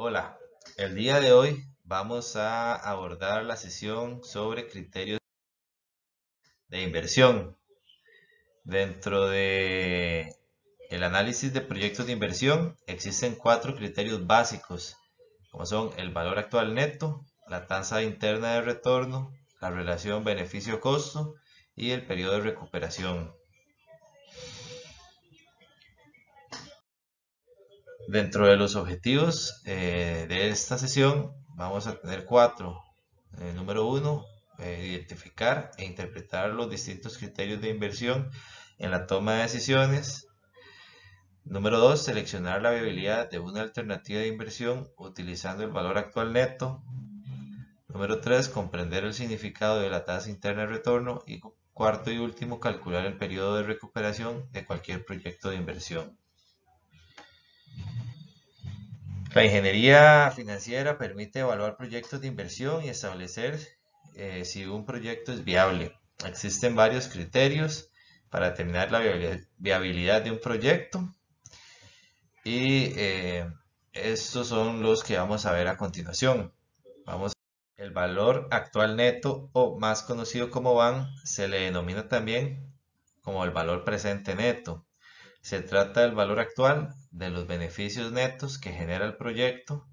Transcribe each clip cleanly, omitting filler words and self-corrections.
Hola, el día de hoy vamos a abordar la sesión sobre criterios de inversión. Dentro de el análisis de proyectos de inversión existen cuatro criterios básicos, como son el valor actual neto, la tasa interna de retorno, la relación beneficio-costo y el periodo de recuperación. Dentro de los objetivos de esta sesión vamos a tener cuatro. Número uno, identificar e interpretar los distintos criterios de inversión en la toma de decisiones. Número dos, seleccionar la viabilidad de una alternativa de inversión utilizando el valor actual neto. Número tres, comprender el significado de la tasa interna de retorno. Y cuarto y último, calcular el periodo de recuperación de cualquier proyecto de inversión. La ingeniería financiera permite evaluar proyectos de inversión y establecer si un proyecto es viable. Existen varios criterios para determinar la viabilidad de un proyecto y estos son los que vamos a ver a continuación. El valor actual neto, o más conocido como VAN, se le denomina también como el valor presente neto. Se trata del valor actual de los beneficios netos que genera el proyecto,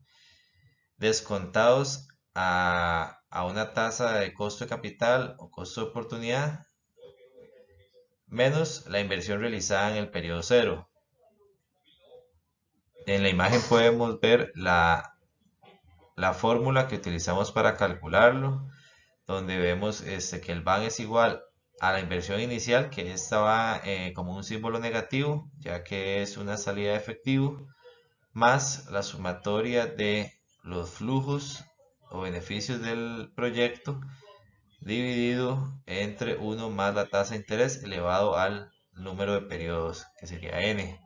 descontados a una tasa de costo de capital o costo de oportunidad, menos la inversión realizada en el periodo cero. En la imagen podemos ver la fórmula que utilizamos para calcularlo, donde vemos que el VAN es igual a la inversión inicial, que esta va como un símbolo negativo, ya que es una salida de efectivo, más la sumatoria de los flujos o beneficios del proyecto dividido entre 1 más la tasa de interés elevado al número de periodos, que sería n.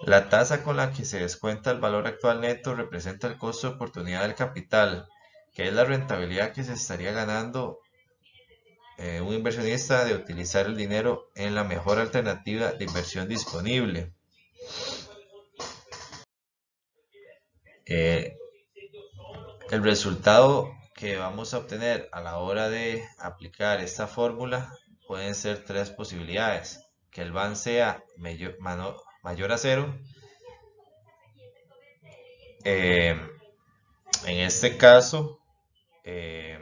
La tasa con la que se descuenta el valor actual neto representa el costo de oportunidad del capital, que es la rentabilidad que se estaría ganando un inversionista de utilizar el dinero en la mejor alternativa de inversión disponible. Eh, el resultado que vamos a obtener a la hora de aplicar esta fórmula pueden ser tres posibilidades: que el VAN sea mayor a cero. En este caso, eh,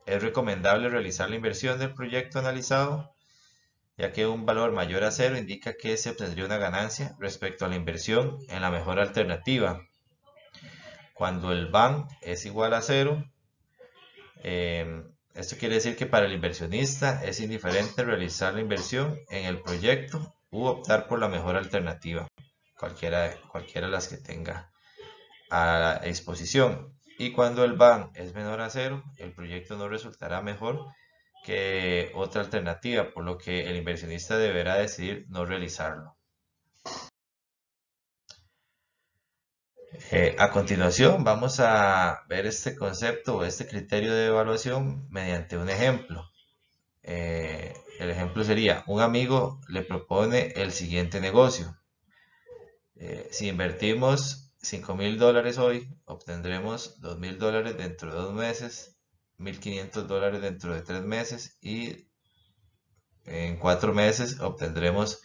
es recomendable realizar la inversión del proyecto analizado, ya que un valor mayor a cero indica que se obtendría una ganancia respecto a la inversión en la mejor alternativa. Cuando el VAN es igual a cero, esto quiere decir que para el inversionista es indiferente realizar la inversión en el proyecto u optar por la mejor alternativa, cualquiera de las que tenga a disposición. Y cuando el VAN es menor a cero, el proyecto no resultará mejor que otra alternativa, por lo que el inversionista deberá decidir no realizarlo. A continuación vamos a ver este concepto o este criterio de evaluación mediante un ejemplo. El ejemplo sería: un amigo le propone el siguiente negocio. Si invertimos $5,000 hoy, obtendremos $2,000 dentro de 2 meses, $1,500 dentro de 3 meses y en 4 meses obtendremos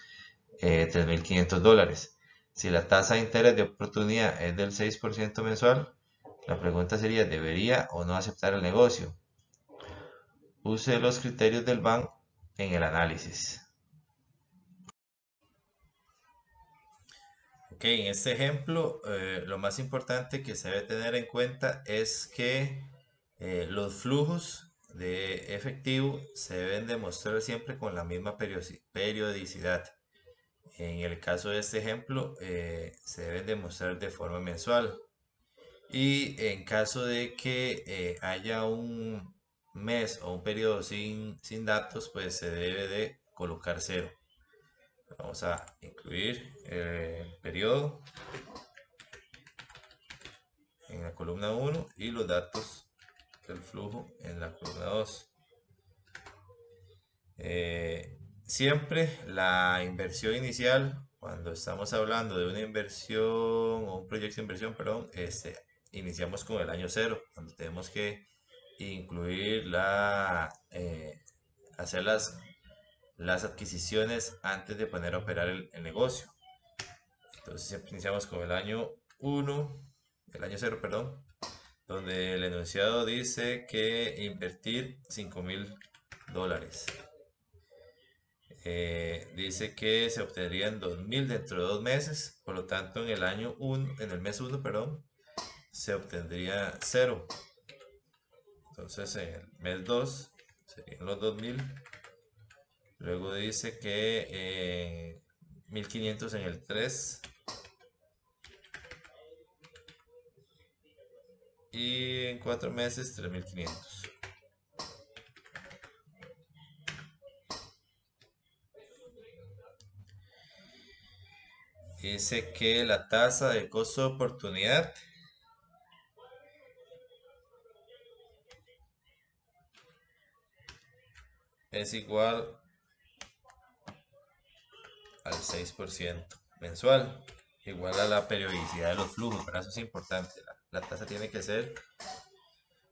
$3,500. Si la tasa de interés de oportunidad es del 6% mensual, la pregunta sería: ¿debería o no aceptar el negocio? Use los criterios del BAN en el análisis. Ok, en este ejemplo, lo más importante que se debe tener en cuenta es que los flujos de efectivo se deben demostrar siempre con la misma periodicidad. En el caso de este ejemplo, se deben demostrar de forma mensual. Y en caso de que haya un mes o un periodo sin datos, pues se debe de colocar cero. Vamos a incluir el periodo en la columna 1 y los datos del flujo en la columna 2. Siempre la inversión inicial, cuando estamos hablando de una inversión o un proyecto de inversión, perdón, iniciamos con el año cero, cuando tenemos que incluir hacer las adquisiciones antes de poner a operar el negocio. Entonces siempre iniciamos con el año uno, el año cero, perdón, donde el enunciado dice que invertir $5,000. Dice que se obtendrían 2,000 dentro de 2 meses, por lo tanto en el año 1, en el mes uno, perdón, se obtendría cero. Entonces en el mes 2 serían los 2,000. Luego dice que 1,500 en el 3 y en 4 meses 3,500. Dice que la tasa de costo de oportunidad es igual al 6% mensual, igual a la periodicidad de los flujos. Para eso es importante. La tasa tiene que ser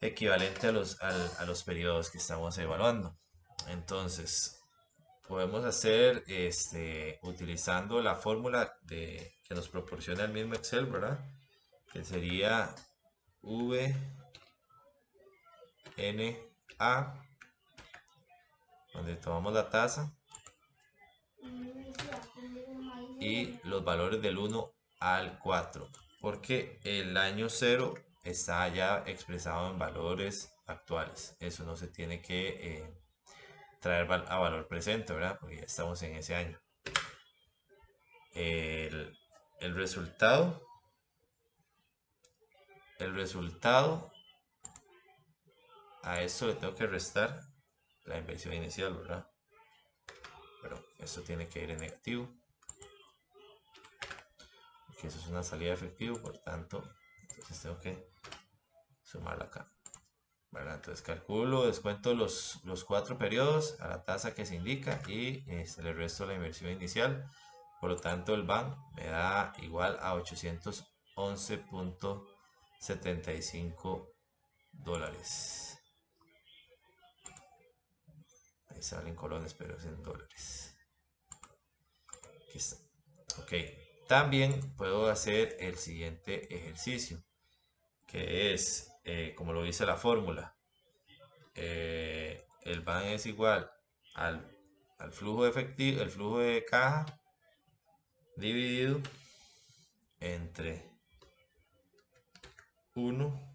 equivalente a los periodos que estamos evaluando. Entonces, podemos hacer utilizando la fórmula que nos proporciona el mismo Excel, ¿verdad? Que sería VNA, donde tomamos la tasa y los valores del 1 al 4, porque el año 0 está ya expresado en valores actuales. Eso no se tiene que traer a valor presente, ¿verdad? Porque ya estamos en ese año. El, el resultado, el resultado, a esto le tengo que restar la inversión inicial, ¿verdad? Pero esto tiene que ir en negativo, porque eso es una salida de efectivo, por tanto, entonces tengo que sumarla acá, ¿verdad? Entonces calculo, descuento los 4 periodos a la tasa que se indica y le resto la inversión inicial. Por lo tanto, el BAN me da igual a $811.75. Ahí salen colones, pero es en dólares. Aquí está. Ok. También puedo hacer el siguiente ejercicio, que es, como lo dice la fórmula, el BAN es igual al flujo de efectivo, el flujo de caja dividido entre 1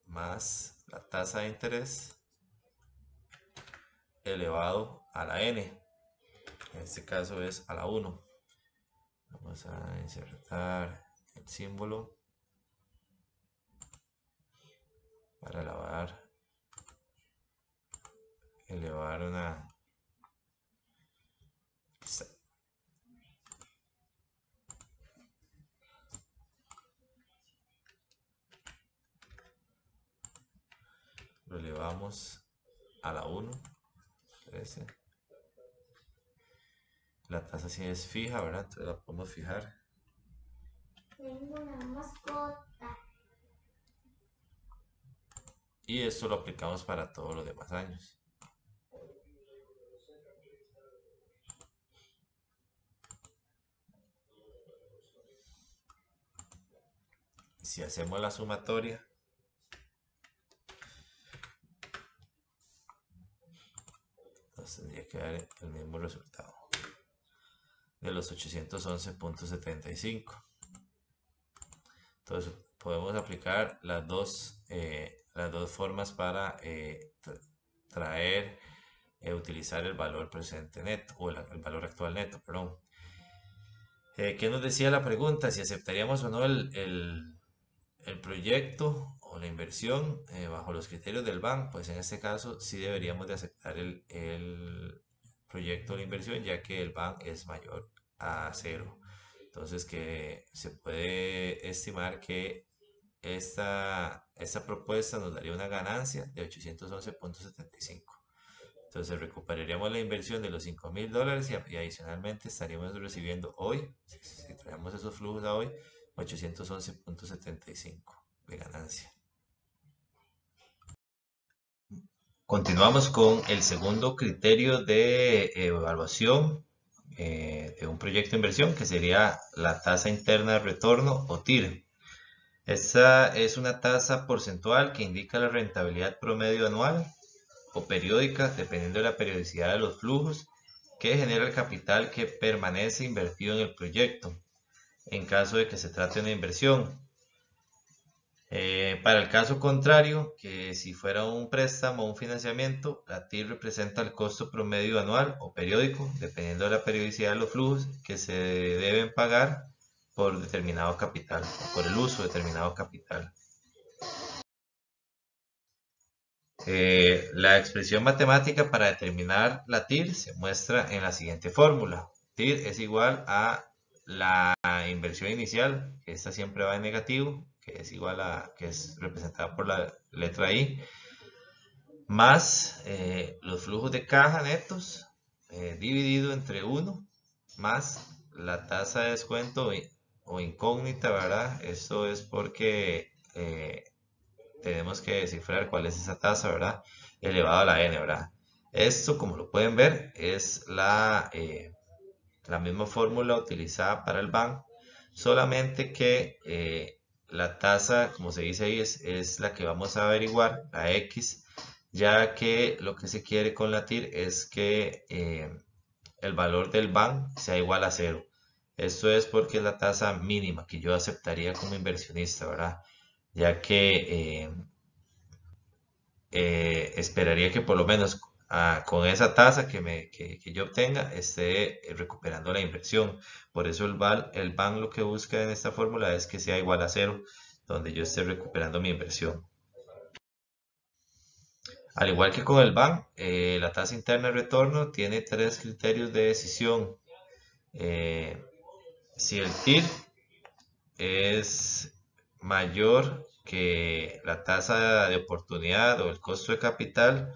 más la tasa de interés elevado a la n. En este caso es a la 1. Vamos a insertar el símbolo para elevar una. Lo elevamos a la 1. 13. La tasa sí es fija, ¿verdad? Entonces la podemos fijar. Tengo una mascota. Y esto lo aplicamos para todos los demás años. Si hacemos la sumatoria, nos tendría que dar el mismo resultado de los 811.75. Entonces podemos aplicar las dos formas para utilizar el valor presente neto o el valor actual neto, perdón. ¿Qué nos decía la pregunta? Si aceptaríamos o no el proyecto o la inversión bajo los criterios del BAN. Pues en este caso sí deberíamos de aceptar el proyecto o la inversión, ya que el BAN es mayor a cero. Entonces que se puede estimar que esta propuesta nos daría una ganancia de 811.75. Entonces recuperaríamos la inversión de los $5,000 y adicionalmente estaríamos recibiendo hoy, si traemos esos flujos a hoy, 811.75 de ganancia. Continuamos con el segundo criterio de evaluación de un proyecto de inversión, que sería la tasa interna de retorno o TIR. Esta es una tasa porcentual que indica la rentabilidad promedio anual o periódica, dependiendo de la periodicidad de los flujos, que genera el capital que permanece invertido en el proyecto, en caso de que se trate de una inversión. Para el caso contrario, que si fuera un préstamo o un financiamiento, la TIR representa el costo promedio anual o periódico, dependiendo de la periodicidad de los flujos que se deben pagar por determinado capital o por el uso de determinado capital. La expresión matemática para determinar la TIR se muestra en la siguiente fórmula. TIR es igual a la inversión inicial, que esta siempre va en negativo, que es igual a, que es representada por la letra I, más los flujos de caja netos, dividido entre 1, más la tasa de descuento o incógnita, ¿verdad? Esto es porque tenemos que descifrar cuál es esa tasa, ¿verdad? Elevado a la n, ¿verdad? Esto, como lo pueden ver, es la misma fórmula utilizada para el BAN, solamente que la tasa, como se dice ahí, es la que vamos a averiguar, la X, ya que lo que se quiere con la TIR es que el valor del BAN sea igual a 0. Esto es porque es la tasa mínima que yo aceptaría como inversionista, ¿verdad? Ya que esperaría que por lo menos con esa tasa que yo obtenga esté recuperando la inversión. Por eso el BAN lo que busca en esta fórmula es que sea igual a 0, donde yo esté recuperando mi inversión. Al igual que con el BAN, la tasa interna de retorno tiene 3 criterios de decisión. Si el TIR es mayor que la tasa de oportunidad o el costo de capital,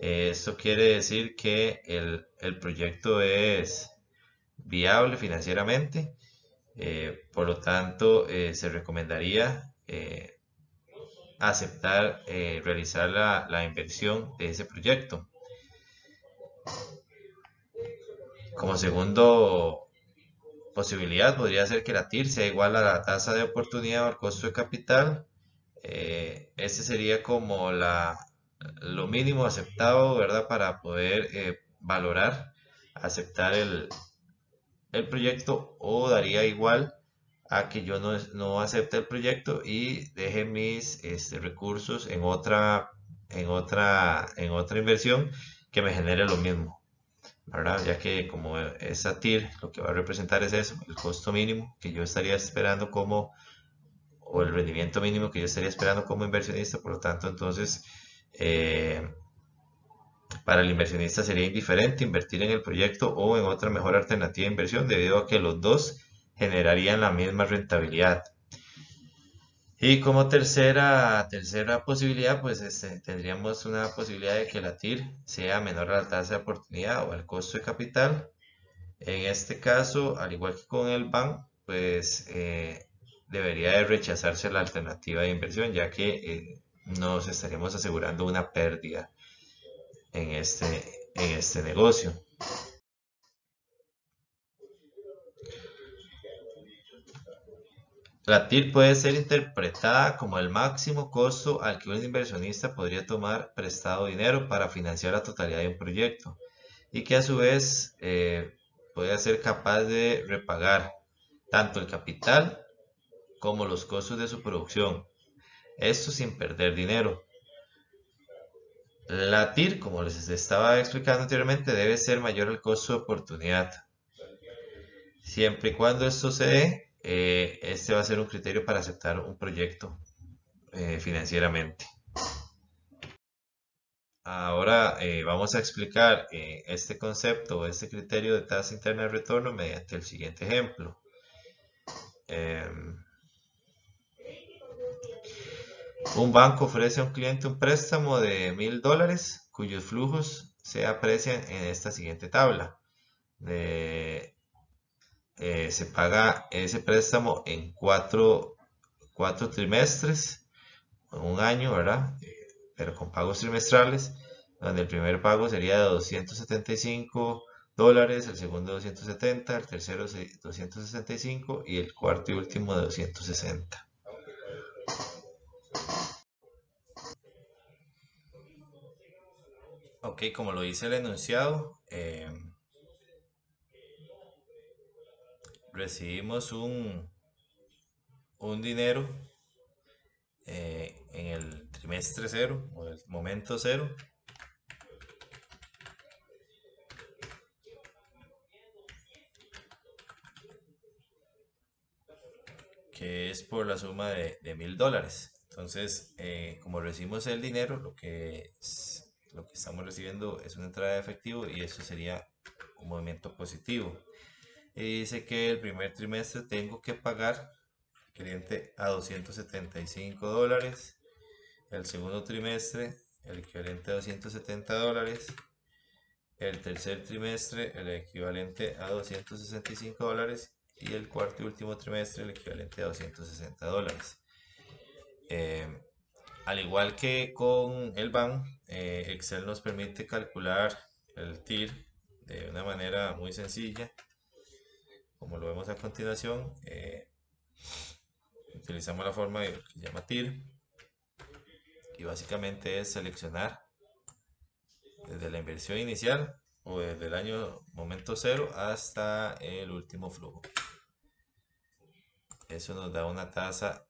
esto quiere decir que el proyecto es viable financieramente, por lo tanto se recomendaría aceptar realizar la inversión de ese proyecto. Como segundo posibilidad podría ser que la TIR sea igual a la tasa de oportunidad o al costo de capital. Este sería como lo mínimo aceptado, ¿verdad? Para poder valorar, aceptar el proyecto, o daría igual a que yo no acepte el proyecto y deje mis recursos en otra inversión que me genere lo mismo, ¿verdad? Ya que como esa TIR lo que va a representar es eso, el costo mínimo que yo estaría esperando o el rendimiento mínimo que yo estaría esperando como inversionista. Por lo tanto, entonces, para el inversionista sería indiferente invertir en el proyecto o en otra mejor alternativa de inversión, debido a que los dos generarían la misma rentabilidad. Y como tercera posibilidad, pues tendríamos una posibilidad de que la TIR sea menor a la tasa de oportunidad o al costo de capital. En este caso, al igual que con el BAN, pues debería de rechazarse la alternativa de inversión, ya que nos estaríamos asegurando una pérdida en este negocio. La TIR puede ser interpretada como el máximo costo al que un inversionista podría tomar prestado dinero para financiar la totalidad de un proyecto, y que a su vez puede ser capaz de repagar tanto el capital como los costos de su producción, esto sin perder dinero. La TIR, como les estaba explicando anteriormente, debe ser mayor al costo de oportunidad. Siempre y cuando esto se dé, este va a ser un criterio para aceptar un proyecto financieramente. Ahora vamos a explicar este concepto o este criterio de tasa interna de retorno mediante el siguiente ejemplo. Un banco ofrece a un cliente un préstamo de $1,000 cuyos flujos se aprecian en esta siguiente tabla. Se paga ese préstamo en cuatro trimestres, en un año, ¿verdad? Pero con pagos trimestrales, donde el primer pago sería de $275, el segundo 270, el tercero 265 y el cuarto y último de 260. Ok, como lo dice el enunciado, recibimos un dinero en el trimestre cero o el momento cero, que es por la suma de $1000. Entonces, como recibimos el dinero, lo que estamos recibiendo es una entrada de efectivo y eso sería un movimiento positivo. Y dice que el primer trimestre tengo que pagar equivalente a $275, el segundo trimestre el equivalente a $270, el tercer trimestre el equivalente a $265 y el cuarto y último trimestre el equivalente a $260. Al igual que con el BAN, Excel nos permite calcular el TIR de una manera muy sencilla, como lo vemos a continuación. Utilizamos la forma que se llama TIR y básicamente es seleccionar desde la inversión inicial o desde el año momento cero hasta el último flujo. Eso nos da una tasa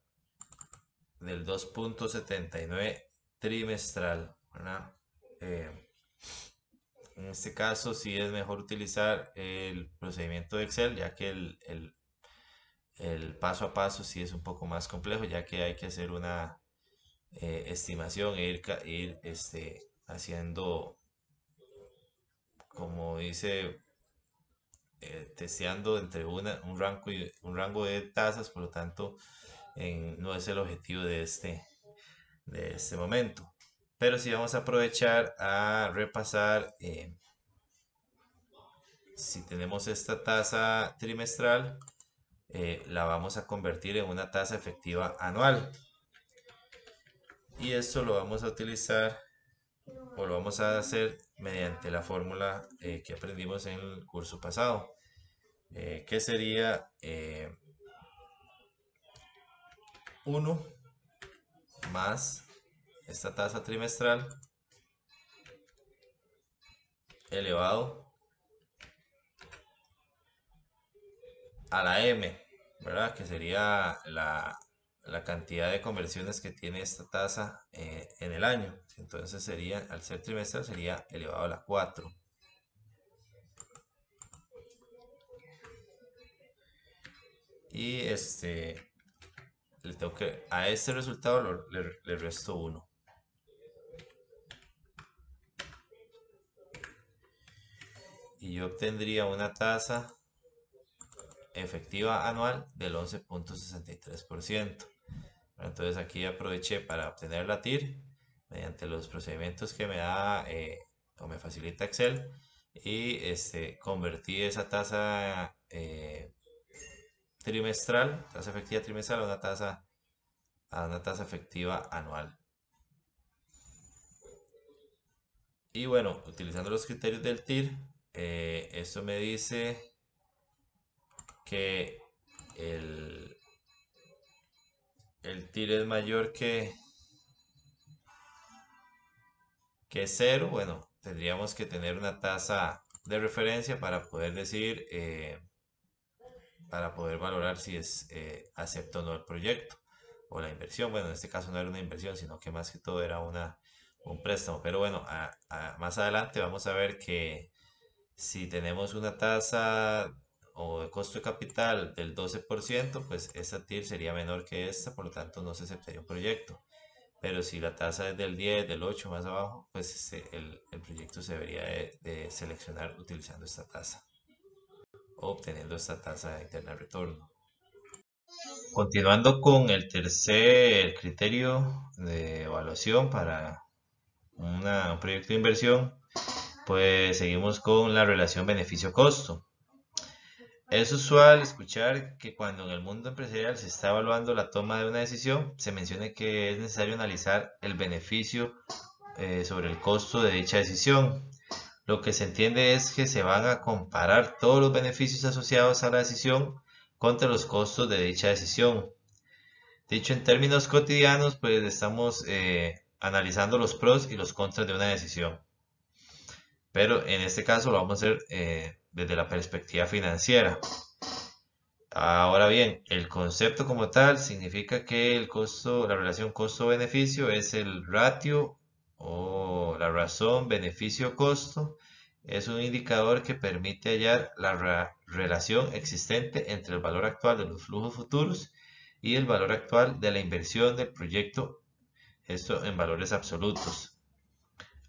del 2.79 trimestral, ¿verdad? En este caso sí es mejor utilizar el procedimiento de Excel, ya que el paso a paso sí es un poco más complejo, ya que hay que hacer una estimación e ir haciendo, como dice, testeando entre un rango de tasas, por lo tanto no es el objetivo de este momento. Pero sí vamos a aprovechar a repasar si tenemos esta tasa trimestral, la vamos a convertir en una tasa efectiva anual. Y esto lo vamos a utilizar o lo vamos a hacer mediante la fórmula que aprendimos en el curso pasado, que sería 1 más esta tasa trimestral elevado a la m, ¿verdad? Que sería la cantidad de conversiones que tiene esta tasa en el año. Entonces sería, al ser trimestral, sería elevado a la 4. Y a este resultado le resto 1. Y yo obtendría una tasa efectiva anual del 11.63%. Entonces aquí aproveché para obtener la TIR mediante los procedimientos que me da o me facilita Excel y convertí esa tasa trimestral, tasa efectiva trimestral a una tasa efectiva anual. Y bueno, utilizando los criterios del TIR, esto me dice que el TIR es mayor que 0. Bueno, tendríamos que tener una tasa de referencia para poder decir, para poder valorar si es acepto o no el proyecto o la inversión. Bueno, en este caso no era una inversión, sino que más que todo era un préstamo. Pero bueno, más adelante vamos a ver que si tenemos una tasa o de costo de capital del 12%, pues esta TIR sería menor que esta, por lo tanto no se aceptaría un proyecto. Pero si la tasa es del 10, del 8 más abajo, pues el proyecto se debería de seleccionar utilizando esta tasa o obteniendo esta tasa interna de retorno. Continuando con el tercer criterio de evaluación para un proyecto de inversión, pues seguimos con la relación beneficio-costo. Es usual escuchar que cuando en el mundo empresarial se está evaluando la toma de una decisión, se menciona que es necesario analizar el beneficio sobre el costo de dicha decisión. Lo que se entiende es que se van a comparar todos los beneficios asociados a la decisión contra los costos de dicha decisión. Dicho en términos cotidianos, pues estamos analizando los pros y los contras de una decisión. Pero en este caso lo vamos a hacer desde la perspectiva financiera. Ahora bien, el concepto como tal significa que el costo, la relación costo-beneficio es el ratio o la razón beneficio-costo. Es un indicador que permite hallar la relación existente entre el valor actual de los flujos futuros y el valor actual de la inversión del proyecto, esto en valores absolutos.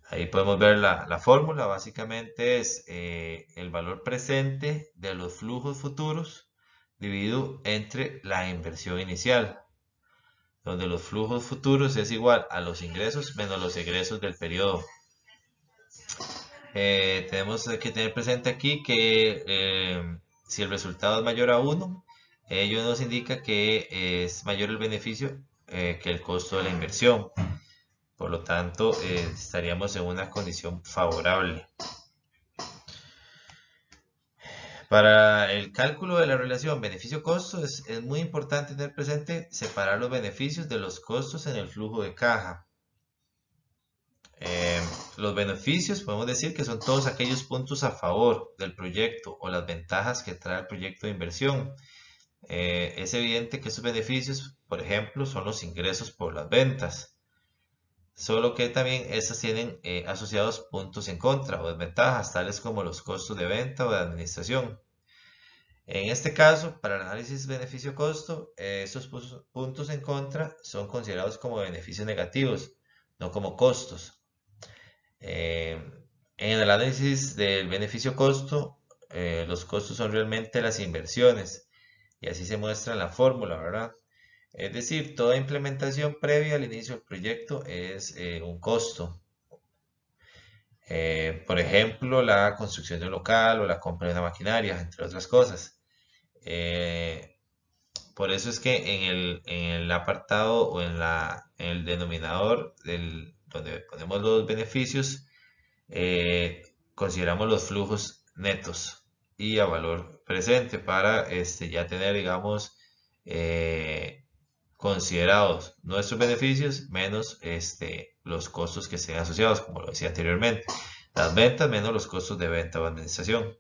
Ahí podemos ver la fórmula, básicamente es el valor presente de los flujos futuros dividido entre la inversión inicial, donde los flujos futuros es igual a los ingresos menos los egresos del periodo. Tenemos que tener presente aquí que si el resultado es mayor a 1, ello nos indica que es mayor el beneficio que el costo de la inversión. Por lo tanto, estaríamos en una condición favorable. Para el cálculo de la relación beneficio-costo es muy importante tener presente separar los beneficios de los costos en el flujo de caja. Los beneficios podemos decir que son todos aquellos puntos a favor del proyecto o las ventajas que trae el proyecto de inversión. Es evidente que estos beneficios, por ejemplo, son los ingresos por las ventas. Solo que también estas tienen asociados puntos en contra o desventajas, tales como los costos de venta o de administración. En este caso, para el análisis beneficio-costo, estos puntos en contra son considerados como beneficios negativos, no como costos. En el análisis del beneficio-costo, los costos son realmente las inversiones, y así se muestra en la fórmula, ¿verdad? Es decir, toda implementación previa al inicio del proyecto es un costo. Por ejemplo, la construcción de un local o la compra de una maquinaria, entre otras cosas. Por eso es que en el apartado o en el denominador donde ponemos los beneficios, consideramos los flujos netos y a valor presente para ya tener, digamos, considerados nuestros beneficios menos los costos que estén asociados, como lo decía anteriormente. Las ventas menos los costos de venta o administración.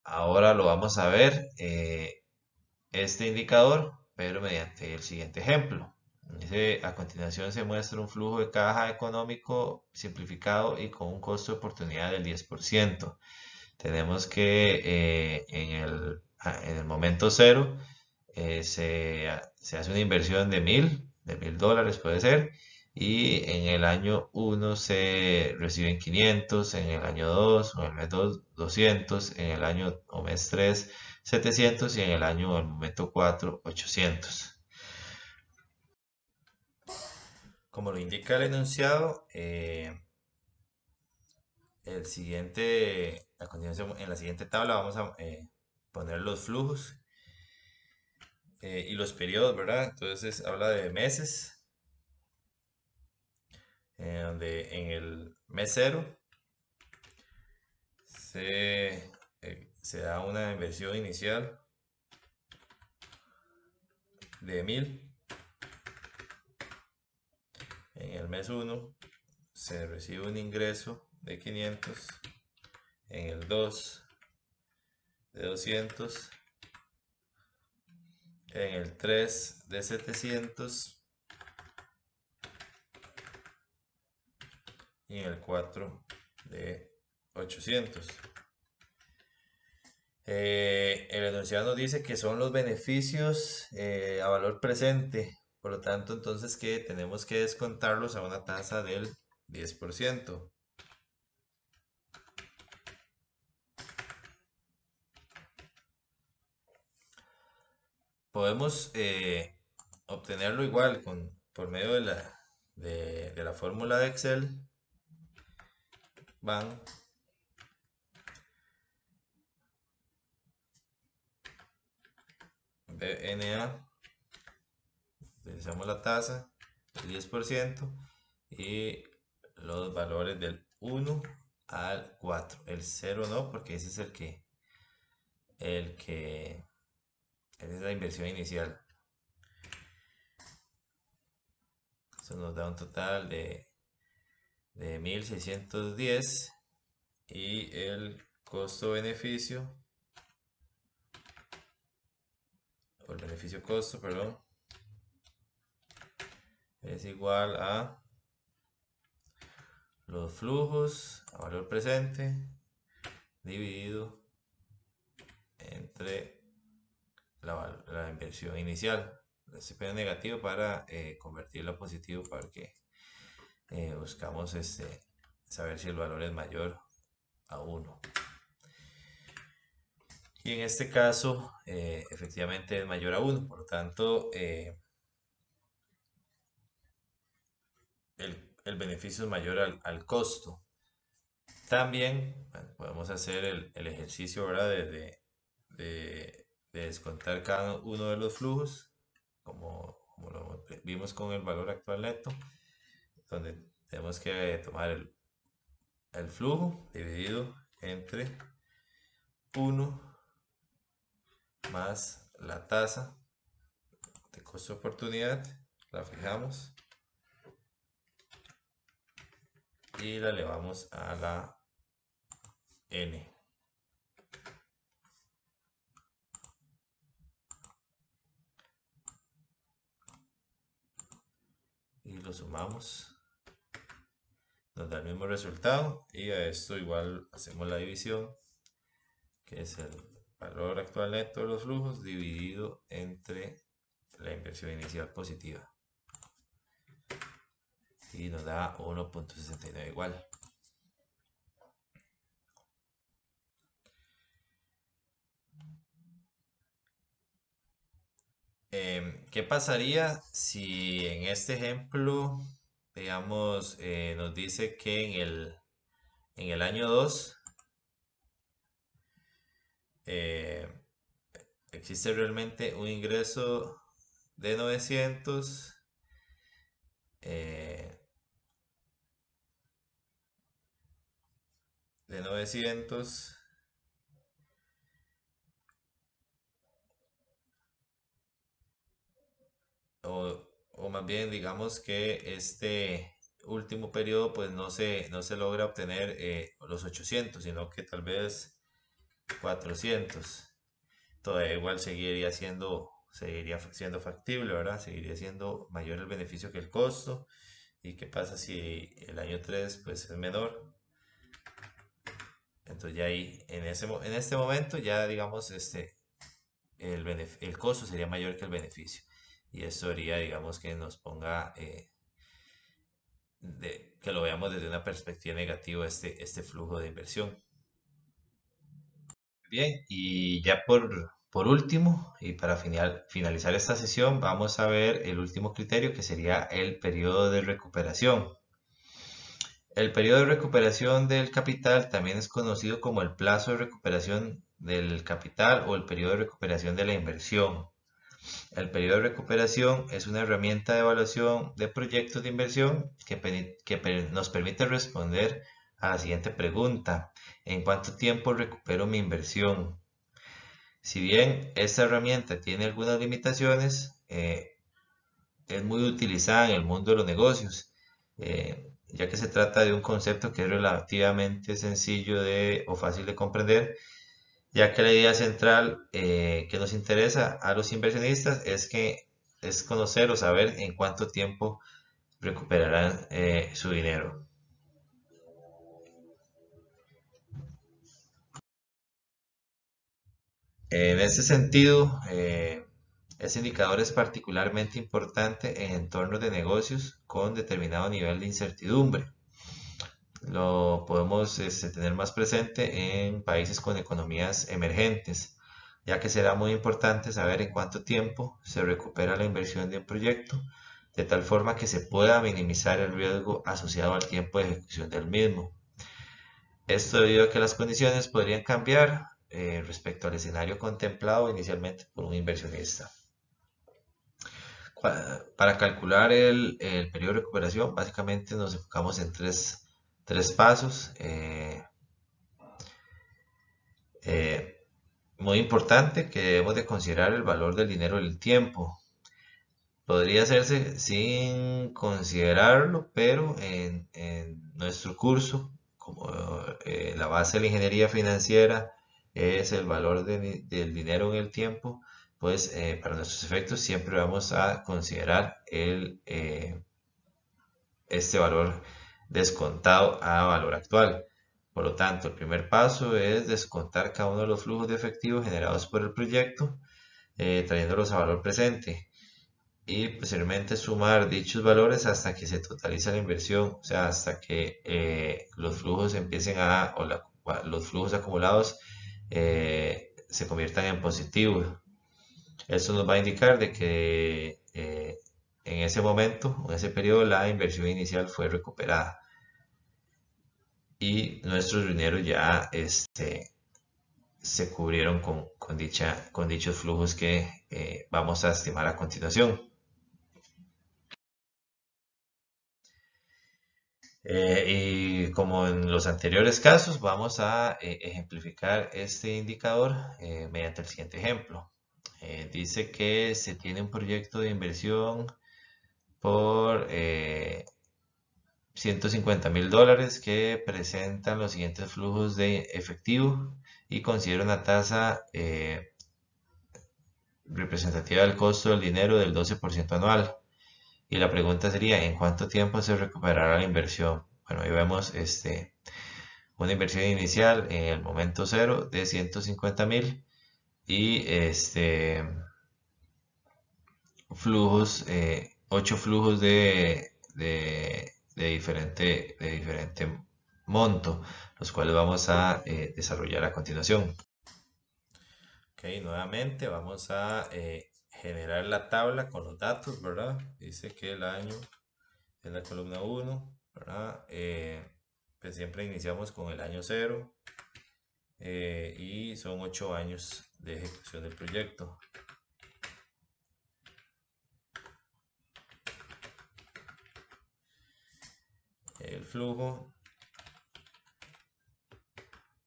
Ahora lo vamos a ver este indicador, pero mediante el siguiente ejemplo. A continuación se muestra un flujo de caja económico simplificado y con un costo de oportunidad del 10%. Tenemos que en el momento cero se hace una inversión de $1000 puede ser, y en el año 1 se reciben 500, en el año 2 o en el mes 2 200, en el año o mes 3 700 y en el año o el momento 4 800. Como lo indica el enunciado, a continuación, en la siguiente tabla vamos a poner los flujos y los periodos, ¿verdad? Entonces habla de meses, donde en el mes 0 se da una inversión inicial de 1000. En el mes 1 se recibe un ingreso de 500. En el 2 de 200. En el 3 de 700. Y en el 4 de 800. El enunciado nos dice que son los beneficios a valor presente, por lo tanto entonces que tenemos que descontarlos a una tasa del 10%. Podemos obtenerlo igual por medio de la fórmula de Excel van BNA, utilizamos la tasa del 10% y los valores del 1 al 4. El 0 no, porque ese es esa es la inversión inicial. Eso nos da un total de 1610 y el costo-beneficio, o el beneficio-costo, perdón, es igual a los flujos a valor presente dividido entre la inversión inicial. Se pone negativo para convertirlo a positivo, porque buscamos saber si el valor es mayor a 1. Y en este caso, efectivamente es mayor a 1, por lo tanto, el beneficio es mayor al costo. También podemos hacer el ejercicio, ¿verdad? De descontar cada uno de los flujos, como lo vimos con el valor actual neto, donde tenemos que tomar el flujo dividido entre 1 más la tasa de costo de oportunidad, la fijamos y la elevamos a la n. Y lo sumamos, nos da el mismo resultado, y a esto igual hacemos la división, que es el valor actual neto de los flujos dividido entre la inversión inicial positiva, y nos da 1.69 igual. ¿Qué pasaría si en este ejemplo, digamos, nos dice que en el año 2 existe realmente un ingreso de 900, eh, de 900 o más bien digamos que este último periodo pues no se logra obtener los 800, sino que tal vez 400. Todavía igual seguiría siendo factible, ¿verdad? Seguiría siendo mayor el beneficio que el costo. ¿Y qué pasa si el año 3 pues es menor? Entonces ya ahí, en este momento ya digamos, el costo sería mayor que el beneficio. Y eso haría, digamos, que nos ponga, que lo veamos desde una perspectiva negativa este flujo de inversión. Bien, y ya por último, y para finalizar esta sesión, vamos a ver el último criterio, que sería el periodo de recuperación. El periodo de recuperación del capital también es conocido como el plazo de recuperación del capital o el periodo de recuperación de la inversión. El periodo de recuperación es una herramienta de evaluación de proyectos de inversión que nos permite responder a la siguiente pregunta: ¿en cuánto tiempo recupero mi inversión? Si bien esta herramienta tiene algunas limitaciones, es muy utilizada en el mundo de los negocios, ya que se trata de un concepto que es relativamente sencillo o fácil de comprender, ya que la idea central que nos interesa a los inversionistas es conocer o saber en cuánto tiempo recuperarán su dinero. En este sentido, este indicador es particularmente importante en entornos de negocios con determinado nivel de incertidumbre. Lo podemos tener más presente en países con economías emergentes, ya que será muy importante saber en cuánto tiempo se recupera la inversión de un proyecto de tal forma que se pueda minimizar el riesgo asociado al tiempo de ejecución del mismo. Esto debido a que las condiciones podrían cambiar respecto al escenario contemplado inicialmente por un inversionista. Para calcular el periodo de recuperación, básicamente nos enfocamos en tres pasos. Muy importante que debemos de considerar el valor del dinero y el tiempo. Podría hacerse sin considerarlo, pero en nuestro curso, como la base de la ingeniería financiera es el valor del dinero en el tiempo, pues para nuestros efectos siempre vamos a considerar este valor descontado a valor actual. Por lo tanto, el primer paso es descontar cada uno de los flujos de efectivo generados por el proyecto, trayéndolos a valor presente y posteriormente sumar dichos valores hasta que se totalice la inversión, o sea, hasta que los flujos empiecen los flujos acumulados se conviertan en positivos. Esto nos va a indicar de que en ese momento, en ese periodo, la inversión inicial fue recuperada y nuestros dineros ya se cubrieron con dichos flujos que vamos a estimar a continuación. Y como en los anteriores casos, vamos a ejemplificar este indicador mediante el siguiente ejemplo. Dice que se tiene un proyecto de inversión por $150,000 que presentan los siguientes flujos de efectivo y considera una tasa representativa del costo del dinero del 12% anual. Y la pregunta sería, ¿en cuánto tiempo se recuperará la inversión? Bueno, ahí vemos una inversión inicial en el momento cero de 150,000 y flujos, 8 flujos de diferente monto, los cuales vamos a desarrollar a continuación. Ok, nuevamente vamos a generar la tabla con los datos, ¿verdad? Dice que el año en la columna 1, ¿verdad? Pues siempre iniciamos con el año 0 y son 8 años de ejecución del proyecto. El flujo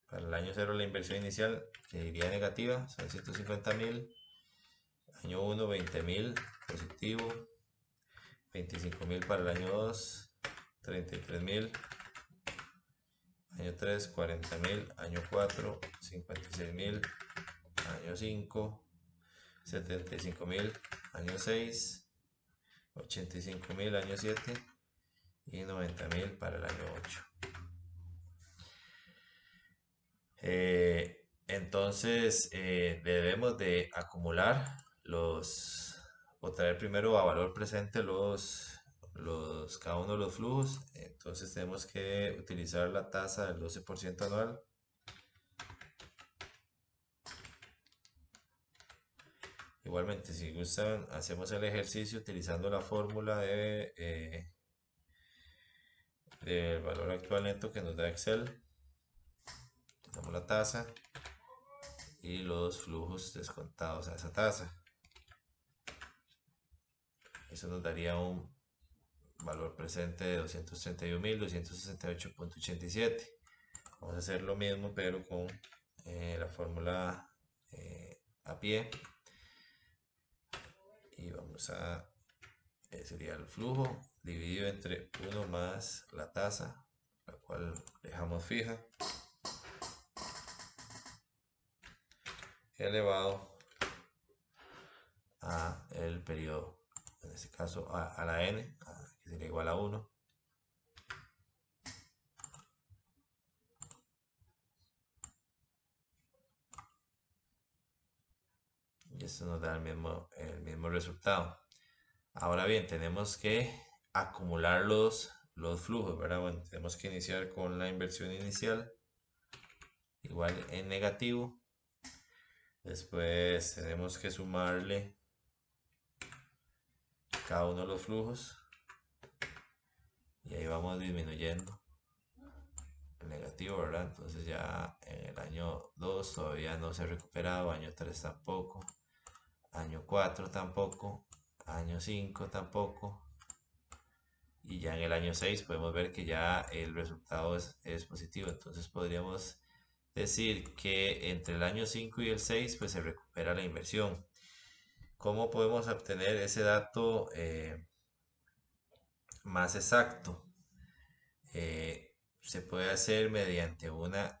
para el año 0, la inversión inicial que iría negativa son 150,000. Año 1, 20,000 positivo. 25,000 para el año 2, 33,000. Año 3, 40,000. Año 4, 56,000. Año 5, 75,000. Año 6, 85,000. Año 7 y 90,000 para el año 8. Entonces debemos de acumular o traer primero a valor presente cada uno de los flujos. Entonces tenemos que utilizar la tasa del 12% anual. Igualmente, si gustan, hacemos el ejercicio utilizando la fórmula del valor actual neto que nos da Excel. Damos la tasa y los flujos descontados a esa tasa. Eso nos daría un valor presente de 231,268,87. Vamos a hacer lo mismo pero con la fórmula a pie y vamos a sería el flujo dividido entre 1 más la tasa, la cual dejamos fija, elevado a el periodo, en este caso a la n, que sería igual a 1. Y esto nos da el mismo resultado. Ahora bien, tenemos que acumular los flujos, ¿verdad? Bueno, tenemos que iniciar con la inversión inicial, igual en negativo. Después tenemos que sumarle cada uno de los flujos y ahí vamos disminuyendo el negativo, ¿verdad? Entonces ya en el año 2 todavía no se ha recuperado, año 3 tampoco, año 4 tampoco, año 5 tampoco, y ya en el año 6 podemos ver que ya el resultado es positivo. Entonces podríamos decir que entre el año 5 y el 6 pues se recupera la inversión. ¿Cómo podemos obtener ese dato más exacto? Se puede hacer mediante una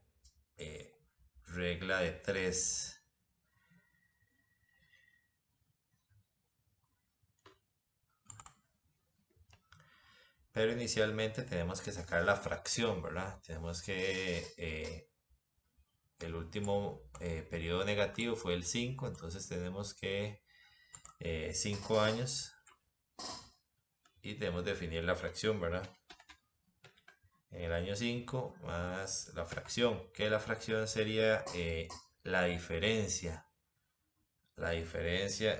regla de 3. Pero inicialmente tenemos que sacar la fracción, ¿verdad? Tenemos que el último periodo negativo fue el 5, entonces tenemos que 5 años y debemos definir la fracción, ¿verdad? En el año 5 más la fracción, que la fracción sería la diferencia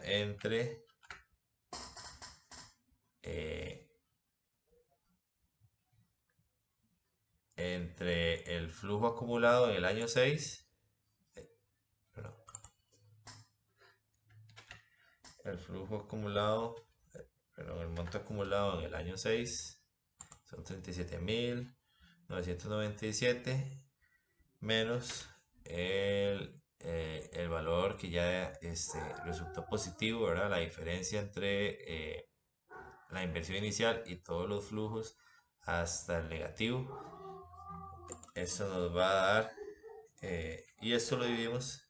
entre el flujo acumulado en el año 6, perdón, el flujo acumulado, perdón, el monto acumulado en el año 6 son 37.997 menos el valor que ya resultó positivo, ¿verdad? La diferencia entre la inversión inicial y todos los flujos hasta el negativo. Eso nos va a dar, y esto lo dividimos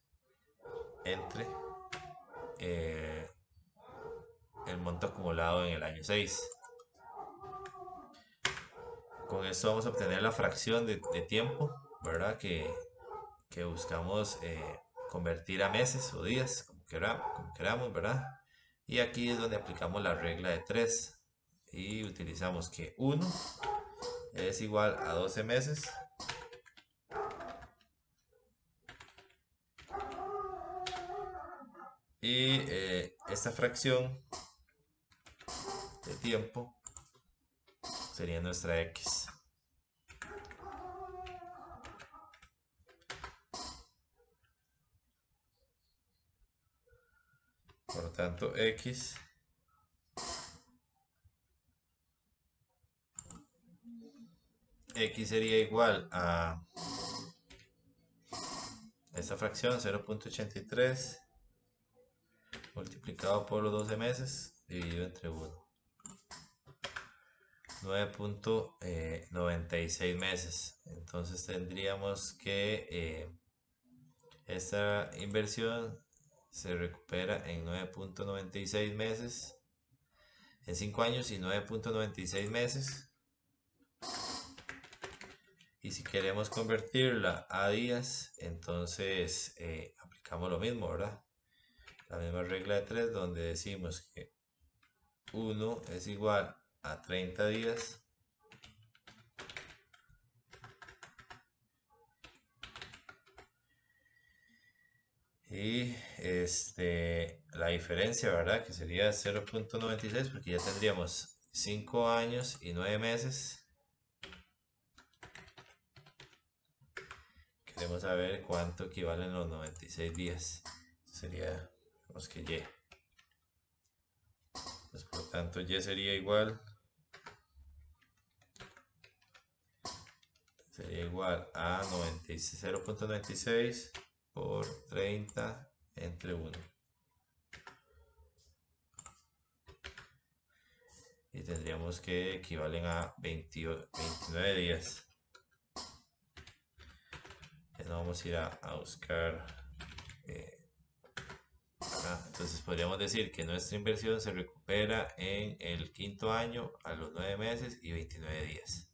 entre el monto acumulado en el año 6. Con esto vamos a obtener la fracción de tiempo, ¿verdad? Que buscamos convertir a meses o días, como queramos, ¿verdad? Y aquí es donde aplicamos la regla de 3 y utilizamos que 1 es igual a 12 meses y esta fracción de tiempo sería nuestra X. Por lo tanto, X sería igual a esta fracción 0.83 multiplicado por los 12 meses dividido entre 1. 9.96 meses. Entonces tendríamos que esta inversión se recupera en 9.96 meses, en 5 años y 9.96 meses. Y si queremos convertirla a días, entonces aplicamos lo mismo, ¿verdad? La misma regla de 3 donde decimos que 1 es igual a 30 días y la diferencia, ¿verdad? Que sería 0.96 porque ya tendríamos 5 años y 9 meses. Queremos saber cuánto equivalen los 96 días. Sería, digamos que Y. Pues por lo tanto Y sería igual a 0.96 por 30 entre 1. Y tendríamos que equivalen a 29 días. Ya no vamos a ir a buscar. Entonces podríamos decir que nuestra inversión se recupera en el quinto año a los 9 meses y 29 días.